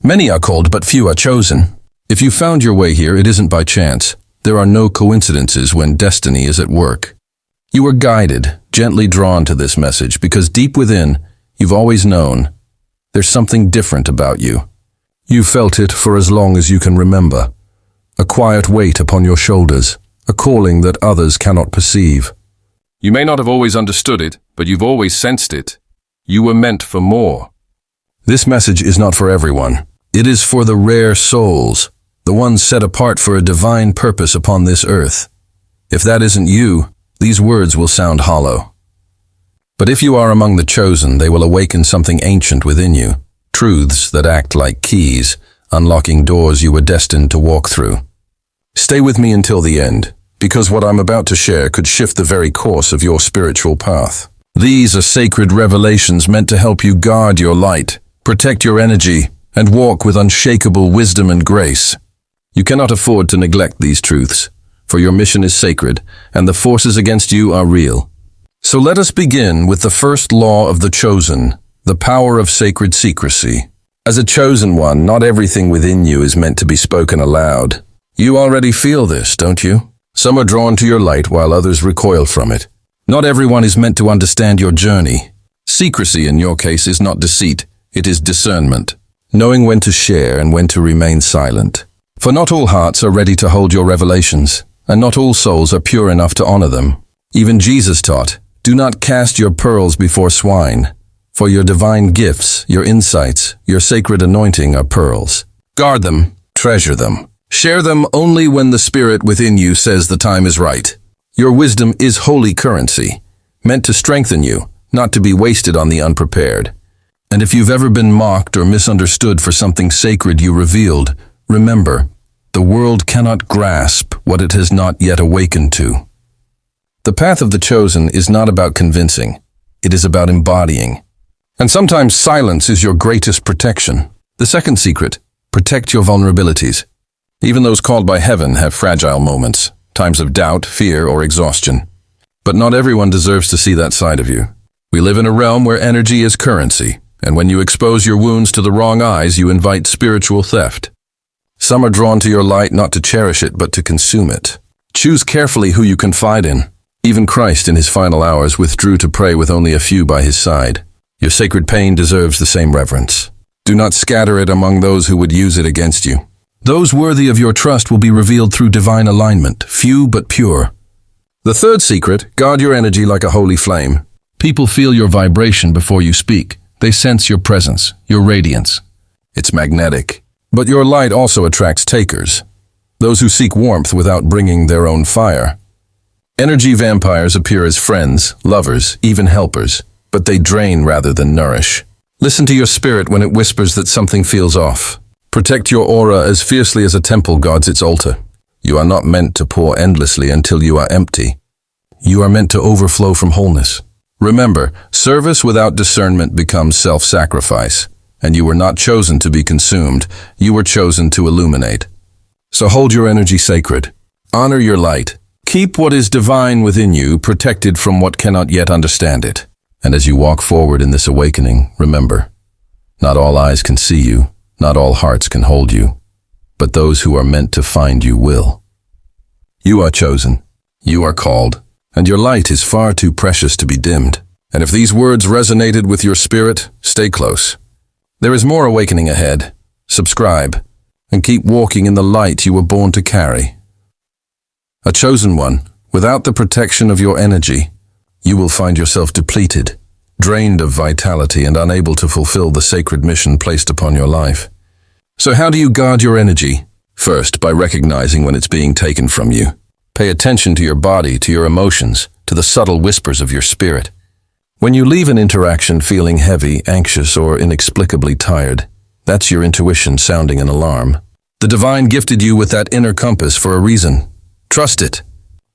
Many are called, but few are chosen. If you found your way here, it isn't by chance. There are no coincidences when destiny is at work. You were guided, gently drawn to this message, because deep within, you've always known there's something different about you. You've felt it for as long as you can remember. A quiet weight upon your shoulders, a calling that others cannot perceive. You may not have always understood it, but you've always sensed it. You were meant for more. This message is not for everyone. It is for the rare souls, the ones set apart for a divine purpose upon this earth. If that isn't you, these words will sound hollow. But if you are among the chosen, they will awaken something ancient within you, truths that act like keys, unlocking doors you were destined to walk through. Stay with me until the end, because what I'm about to share could shift the very course of your spiritual path. These are sacred revelations meant to help you guard your light, protect your energy, and walk with unshakable wisdom and grace. You cannot afford to neglect these truths, for your mission is sacred, and the forces against you are real. So let us begin with the first law of the chosen, the power of sacred secrecy. As a chosen one, not everything within you is meant to be spoken aloud. You already feel this, don't you? Some are drawn to your light while others recoil from it. Not everyone is meant to understand your journey. Secrecy in your case is not deceit, it is discernment, knowing when to share and when to remain silent. For not all hearts are ready to hold your revelations, and not all souls are pure enough to honor them. Even Jesus taught, "Do not cast your pearls before swine, for your divine gifts, your insights, your sacred anointing are pearls. Guard them, treasure them. Share them only when the spirit within you says the time is right. Your wisdom is holy currency, meant to strengthen you, not to be wasted on the unprepared. And if you've ever been mocked or misunderstood for something sacred you revealed, remember, the world cannot grasp what it has not yet awakened to." The path of the chosen is not about convincing, it is about embodying. And sometimes silence is your greatest protection. The second secret, protect your vulnerabilities. Even those called by heaven have fragile moments, times of doubt, fear, or exhaustion. But not everyone deserves to see that side of you. We live in a realm where energy is currency, and when you expose your wounds to the wrong eyes, you invite spiritual theft. Some are drawn to your light not to cherish it, but to consume it. Choose carefully who you confide in. Even Christ in his final hours withdrew to pray with only a few by his side. Your sacred pain deserves the same reverence. Do not scatter it among those who would use it against you. Those worthy of your trust will be revealed through divine alignment, few but pure. The third secret, guard your energy like a holy flame. People feel your vibration before you speak. They sense your presence, your radiance. It's magnetic. But your light also attracts takers, those who seek warmth without bringing their own fire. Energy vampires appear as friends, lovers, even helpers, but they drain rather than nourish. Listen to your spirit when it whispers that something feels off. Protect your aura as fiercely as a temple guards its altar. You are not meant to pour endlessly until you are empty. You are meant to overflow from wholeness. Remember, service without discernment becomes self-sacrifice, and you were not chosen to be consumed, you were chosen to illuminate. So hold your energy sacred. Honor your light. Keep what is divine within you protected from what cannot yet understand it. And as you walk forward in this awakening, remember, not all eyes can see you, not all hearts can hold you, but those who are meant to find you will. You are chosen, you are called, and your light is far too precious to be dimmed. And if these words resonated with your spirit, stay close. There is more awakening ahead. Subscribe, and keep walking in the light you were born to carry. A chosen one, without the protection of your energy, you will find yourself depleted, drained of vitality and unable to fulfill the sacred mission placed upon your life. So how do you guard your energy? First, by recognizing when it's being taken from you. Pay attention to your body, to your emotions, to the subtle whispers of your spirit. When you leave an interaction feeling heavy, anxious, or inexplicably tired, that's your intuition sounding an alarm. The divine gifted you with that inner compass for a reason. Trust it.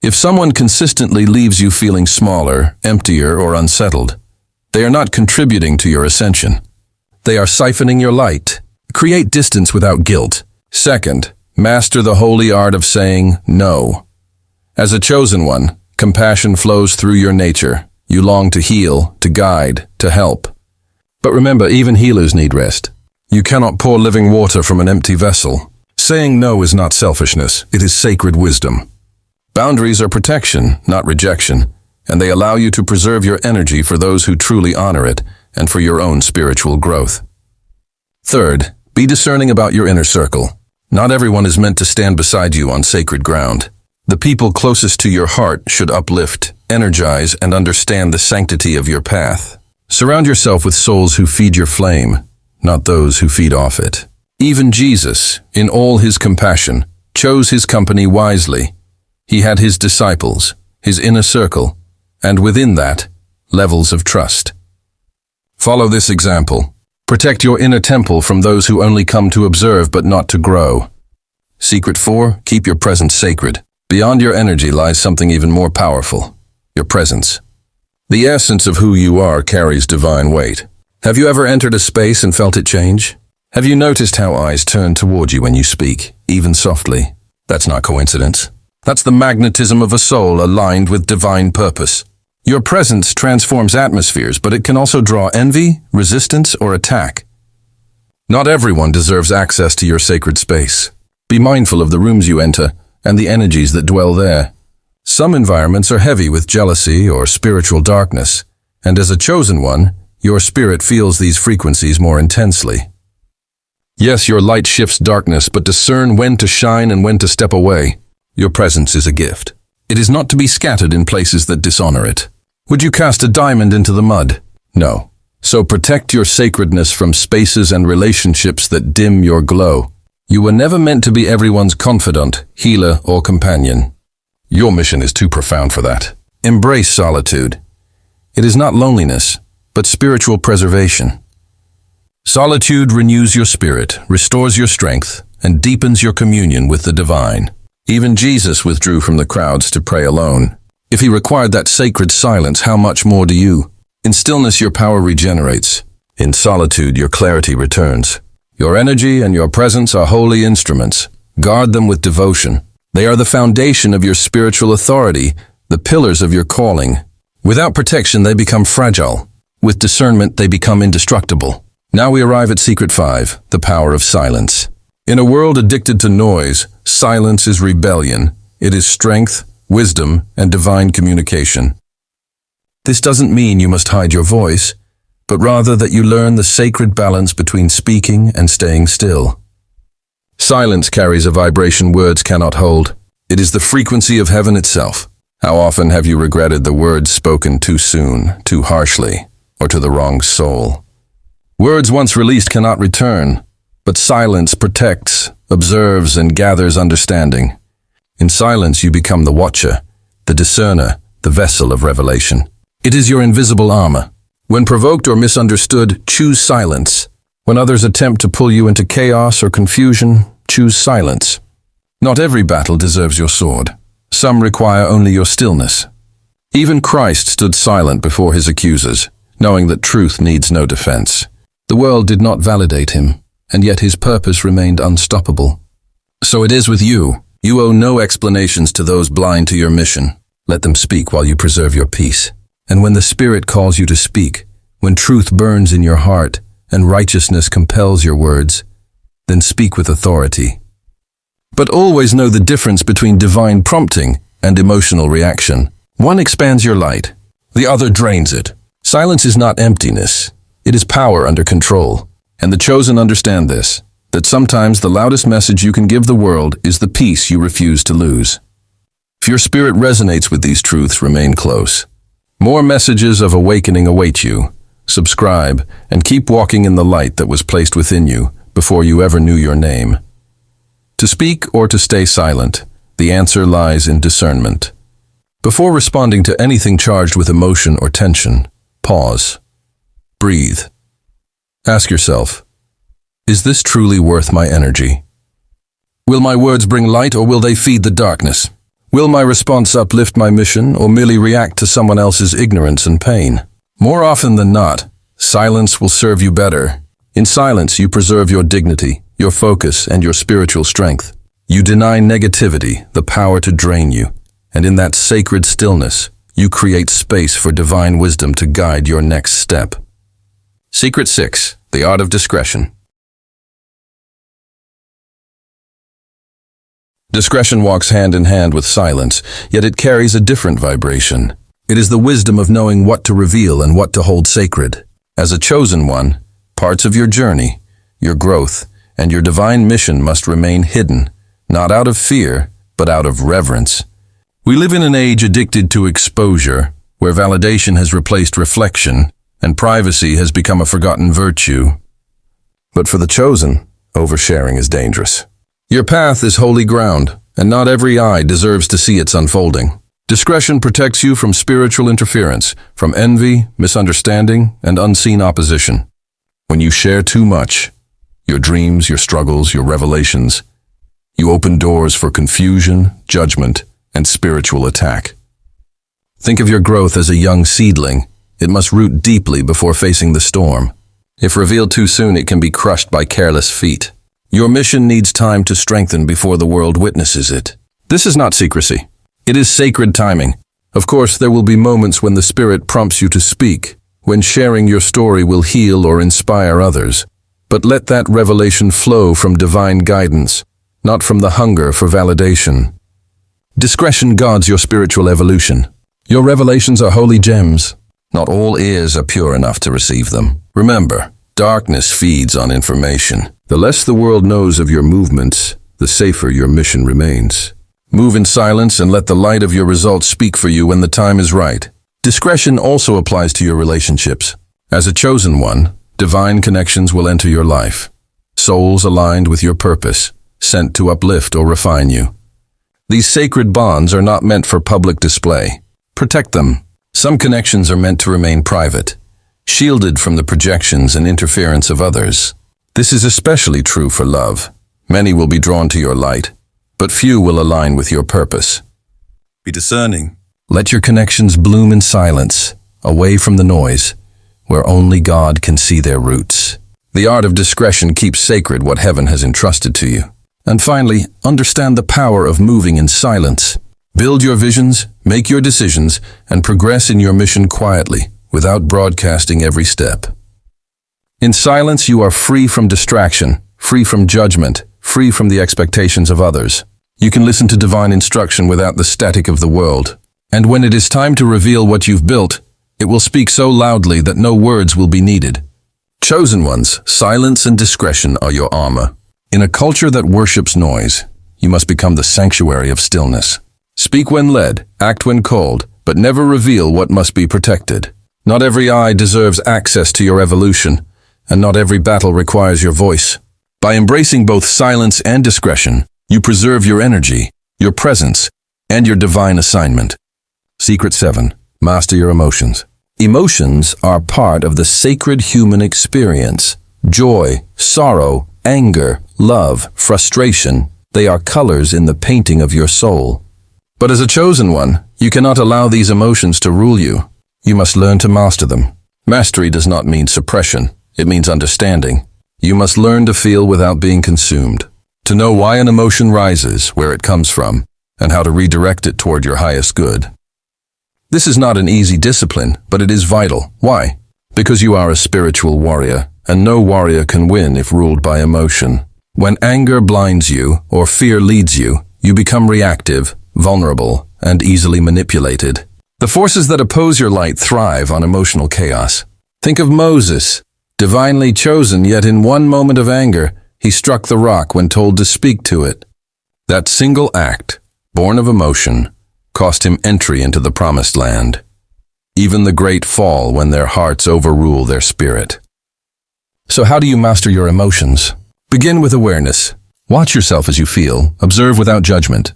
If someone consistently leaves you feeling smaller, emptier, or unsettled, they are not contributing to your ascension. They are siphoning your light. Create distance without guilt. Second, master the holy art of saying no. As a chosen one, compassion flows through your nature. You long to heal, to guide, to help. But remember, even healers need rest. You cannot pour living water from an empty vessel. Saying no is not selfishness, it is sacred wisdom. Boundaries are protection, not rejection, and they allow you to preserve your energy for those who truly honor it and for your own spiritual growth. Third, be discerning about your inner circle. Not everyone is meant to stand beside you on sacred ground. The people closest to your heart should uplift, energize, and understand the sanctity of your path. Surround yourself with souls who feed your flame, not those who feed off it. Even Jesus, in all his compassion, chose his company wisely. He had his disciples, his inner circle, and within that, levels of trust. Follow this example. Protect your inner temple from those who only come to observe but not to grow. Secret 4, keep your presence sacred. Beyond your energy lies something even more powerful, your presence. The essence of who you are carries divine weight. Have you ever entered a space and felt it change? Have you noticed how eyes turn toward you when you speak, even softly? That's not coincidence. That's the magnetism of a soul aligned with divine purpose. Your presence transforms atmospheres, but it can also draw envy, resistance, or attack. Not everyone deserves access to your sacred space. Be mindful of the rooms you enter and the energies that dwell there. Some environments are heavy with jealousy or spiritual darkness, and as a chosen one, your spirit feels these frequencies more intensely. Yes, your light shifts darkness, but discern when to shine and when to step away. Your presence is a gift. It is not to be scattered in places that dishonor it. Would you cast a diamond into the mud? No. So protect your sacredness from spaces and relationships that dim your glow. You were never meant to be everyone's confidant, healer, or companion. Your mission is too profound for that. Embrace solitude. It is not loneliness, but spiritual preservation. Solitude renews your spirit, restores your strength, and deepens your communion with the divine. Even Jesus withdrew from the crowds to pray alone. If he required that sacred silence, how much more do you? In stillness, your power regenerates. In solitude, your clarity returns. Your energy and your presence are holy instruments. Guard them with devotion. They are the foundation of your spiritual authority, the pillars of your calling. Without protection, they become fragile. With discernment, they become indestructible. Now we arrive at Secret 5, the power of silence. In a world addicted to noise, silence is rebellion. It is strength, wisdom, and divine communication. This doesn't mean you must hide your voice, but rather that you learn the sacred balance between speaking and staying still. Silence carries a vibration words cannot hold. It is the frequency of heaven itself. How often have you regretted the words spoken too soon, too harshly, or to the wrong soul? Words once released cannot return, but silence protects, observes, and gathers understanding. In silence you become the watcher, the discerner, the vessel of revelation. It is your invisible armor. When provoked or misunderstood, choose silence. When others attempt to pull you into chaos or confusion, choose silence. Not every battle deserves your sword. Some require only your stillness. Even Christ stood silent before his accusers, knowing that truth needs no defense. The world did not validate him, and yet his purpose remained unstoppable. So it is with you. You owe no explanations to those blind to your mission. Let them speak while you preserve your peace. And when the Spirit calls you to speak, when truth burns in your heart and righteousness compels your words, then speak with authority. But always know the difference between divine prompting and emotional reaction. One expands your light, the other drains it. Silence is not emptiness. It is power under control. And the chosen understand this, that sometimes the loudest message you can give the world is the peace you refuse to lose. If your spirit resonates with these truths, remain close. More messages of awakening await you. Subscribe and keep walking in the light that was placed within you before you ever knew your name. To speak or to stay silent, the answer lies in discernment. Before responding to anything charged with emotion or tension, pause. Breathe. Ask yourself, is this truly worth my energy? Will my words bring light or will they feed the darkness? Will my response uplift my mission or merely react to someone else's ignorance and pain? More often than not, silence will serve you better. In silence, you preserve your dignity, your focus, and your spiritual strength. You deny negativity, the power to drain you, and in that sacred stillness, you create space for divine wisdom to guide your next step. Secret 6, the art of discretion. Discretion walks hand in hand with silence, yet it carries a different vibration. It is the wisdom of knowing what to reveal and what to hold sacred. As a chosen one, parts of your journey, your growth, and your divine mission must remain hidden, not out of fear, but out of reverence. We live in an age addicted to exposure, where validation has replaced reflection, and privacy has become a forgotten virtue. But for the chosen, oversharing is dangerous. Your path is holy ground, and not every eye deserves to see its unfolding. Discretion protects you from spiritual interference, from envy, misunderstanding, and unseen opposition. When you share too much, your dreams, your struggles, your revelations, you open doors for confusion, judgment, and spiritual attack. Think of your growth as a young seedling. It must root deeply before facing the storm. If revealed too soon, it can be crushed by careless feet. Your mission needs time to strengthen before the world witnesses it. This is not secrecy. It is sacred timing. Of course, there will be moments when the Spirit prompts you to speak, when sharing your story will heal or inspire others. But let that revelation flow from divine guidance, not from the hunger for validation. Discretion guards your spiritual evolution. Your revelations are holy gems. Not all ears are pure enough to receive them. Remember, darkness feeds on information. The less the world knows of your movements, the safer your mission remains. Move in silence and let the light of your results speak for you when the time is right. Discretion also applies to your relationships. As a chosen one, divine connections will enter your life. Souls aligned with your purpose, sent to uplift or refine you. These sacred bonds are not meant for public display. Protect them. Some connections are meant to remain private, shielded from the projections and interference of others. This is especially true for love. Many will be drawn to your light, but few will align with your purpose. Be discerning. Let your connections bloom in silence, away from the noise, where only God can see their roots. The art of discretion keeps sacred what heaven has entrusted to you. And finally, understand the power of moving in silence. Build your visions, make your decisions, and progress in your mission quietly, without broadcasting every step. In silence, you are free from distraction, free from judgment, free from the expectations of others. You can listen to divine instruction without the static of the world. And when it is time to reveal what you've built, it will speak so loudly that no words will be needed. Chosen ones, silence and discretion are your armor. In a culture that worships noise, you must become the sanctuary of stillness. Speak when led, act when called, but never reveal what must be protected. Not every eye deserves access to your evolution, and not every battle requires your voice. By embracing both silence and discretion, you preserve your energy, your presence, and your divine assignment. Secret 7. Master your emotions. Emotions are part of the sacred human experience. Joy, sorrow, anger, love, frustration, they are colors in the painting of your soul. But as a chosen one, you cannot allow these emotions to rule you. You must learn to master them. Mastery does not mean suppression. It means understanding. You must learn to feel without being consumed, to know why an emotion rises, where it comes from, and how to redirect it toward your highest good. This is not an easy discipline, but it is vital. Why? Because you are a spiritual warrior, and no warrior can win if ruled by emotion. When anger blinds you, or fear leads you, you become reactive, vulnerable, and easily manipulated. The forces that oppose your light thrive on emotional chaos. Think of Moses. Divinely chosen, yet in one moment of anger, he struck the rock when told to speak to it. That single act, born of emotion, cost him entry into the promised land. Even the great fall when their hearts overrule their spirit. So how do you master your emotions? Begin with awareness. Watch yourself as you feel. Observe without judgment.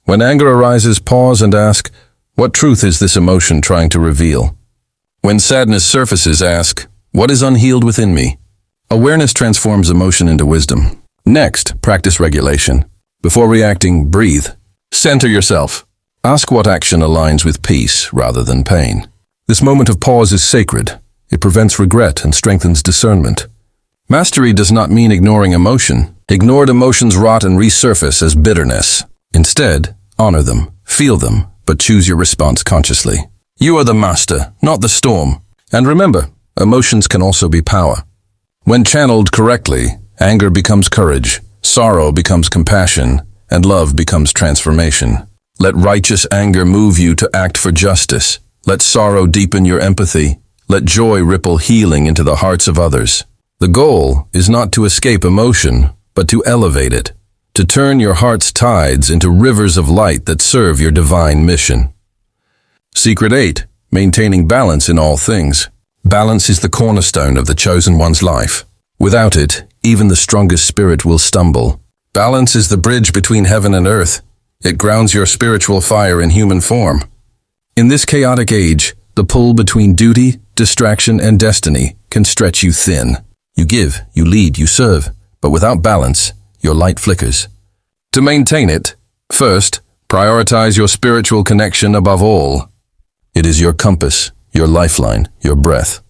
When anger arises, pause and ask, what truth is this emotion trying to reveal? When sadness surfaces, ask, what is unhealed within me? Awareness transforms emotion into wisdom. Next, practice regulation. Before reacting, breathe. Center yourself. Ask what action aligns with peace rather than pain. This moment of pause is sacred. It prevents regret and strengthens discernment. Mastery does not mean ignoring emotion. Ignored emotions rot and resurface as bitterness. Instead, honor them, feel them, but choose your response consciously. You are the master, not the storm. And remember, emotions can also be power. When channeled correctly, anger becomes courage, sorrow becomes compassion, and love becomes transformation. Let righteous anger move you to act for justice. Let sorrow deepen your empathy. Let joy ripple healing into the hearts of others. The goal is not to escape emotion, but to elevate it, to turn your heart's tides into rivers of light that serve your divine mission. Secret 8. Maintaining balance in all things. Balance is the cornerstone of the chosen one's life. Without it, even the strongest spirit will stumble. Balance is the bridge between heaven and earth. It grounds your spiritual fire in human form. In this chaotic age, the pull between duty, distraction, and destiny can stretch you thin. You give, you lead, you serve, but without balance, your light flickers. To maintain it, first, prioritize your spiritual connection above all. It is your compass, your lifeline, your breath.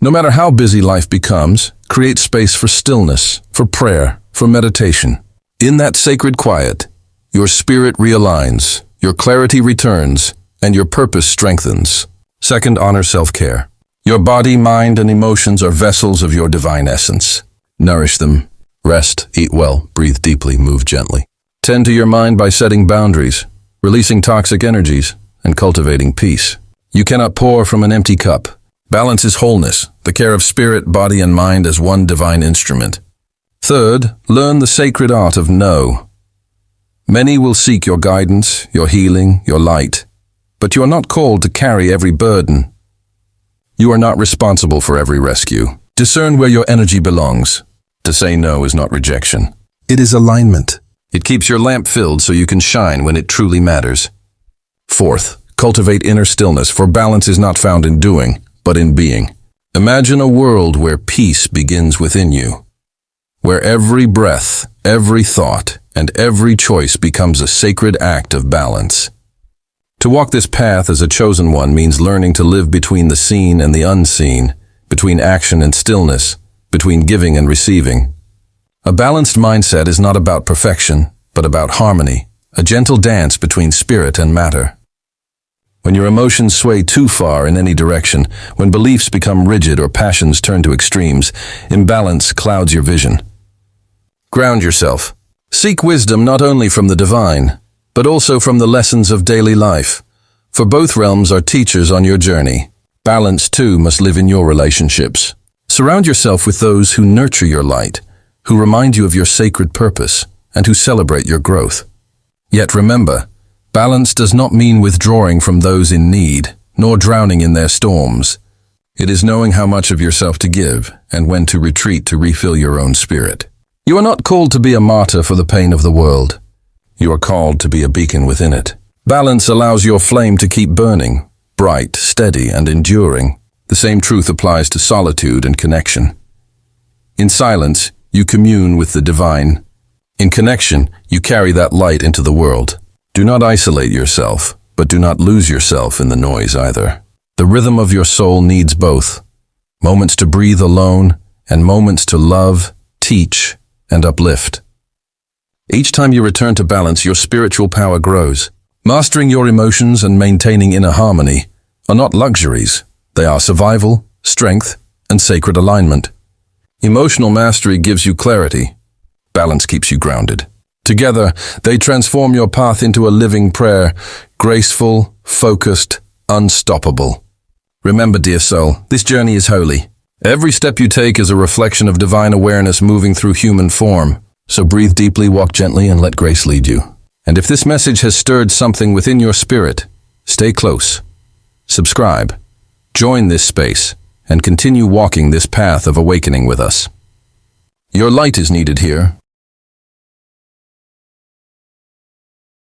No matter how busy life becomes, create space for stillness, for prayer, for meditation. In that sacred quiet, your spirit realigns, your clarity returns, and your purpose strengthens. Second, honor self-care. Your body, mind, and emotions are vessels of your divine essence. Nourish them. Rest, eat well, breathe deeply, move gently. Tend to your mind by setting boundaries, releasing toxic energies, and cultivating peace. You cannot pour from an empty cup. Balance is wholeness, the care of spirit, body, and mind as one divine instrument. Third, learn the sacred art of no. Many will seek your guidance, your healing, your light, but you are not called to carry every burden. You are not responsible for every rescue. Discern where your energy belongs. To say no is not rejection. It is alignment. It keeps your lamp filled so you can shine when it truly matters. Fourth, cultivate inner stillness, for balance is not found in doing, but in being. Imagine a world where peace begins within you, where every breath, every thought, and every choice becomes a sacred act of balance. To walk this path as a chosen one means learning to live between the seen and the unseen, between action and stillness, between giving and receiving. A balanced mindset is not about perfection, but about harmony, a gentle dance between spirit and matter. When your emotions sway too far in any direction, when beliefs become rigid or passions turn to extremes, imbalance clouds your vision. Ground yourself. Seek wisdom not only from the divine, but also from the lessons of daily life, for both realms are teachers on your journey. Balance, too, must live in your relationships. Surround yourself with those who nurture your light, who remind you of your sacred purpose, and who celebrate your growth. Yet remember, balance does not mean withdrawing from those in need, nor drowning in their storms. It is knowing how much of yourself to give, and when to retreat to refill your own spirit. You are not called to be a martyr for the pain of the world. You are called to be a beacon within it. Balance allows your flame to keep burning, bright, steady, and enduring. The same truth applies to solitude and connection. In silence, you commune with the divine. In connection, you carry that light into the world. Do not isolate yourself, but do not lose yourself in the noise either. The rhythm of your soul needs both. Moments to breathe alone, and moments to love, teach, and uplift. Each time you return to balance, your spiritual power grows. Mastering your emotions and maintaining inner harmony are not luxuries. They are survival, strength, and sacred alignment. Emotional mastery gives you clarity. Balance keeps you grounded. Together, they transform your path into a living prayer, graceful, focused, unstoppable. Remember, dear soul, this journey is holy. Every step you take is a reflection of divine awareness moving through human form. So breathe deeply, walk gently, and let grace lead you. And if this message has stirred something within your spirit, stay close. Subscribe. Join this space, and continue walking this path of awakening with us. Your light is needed here,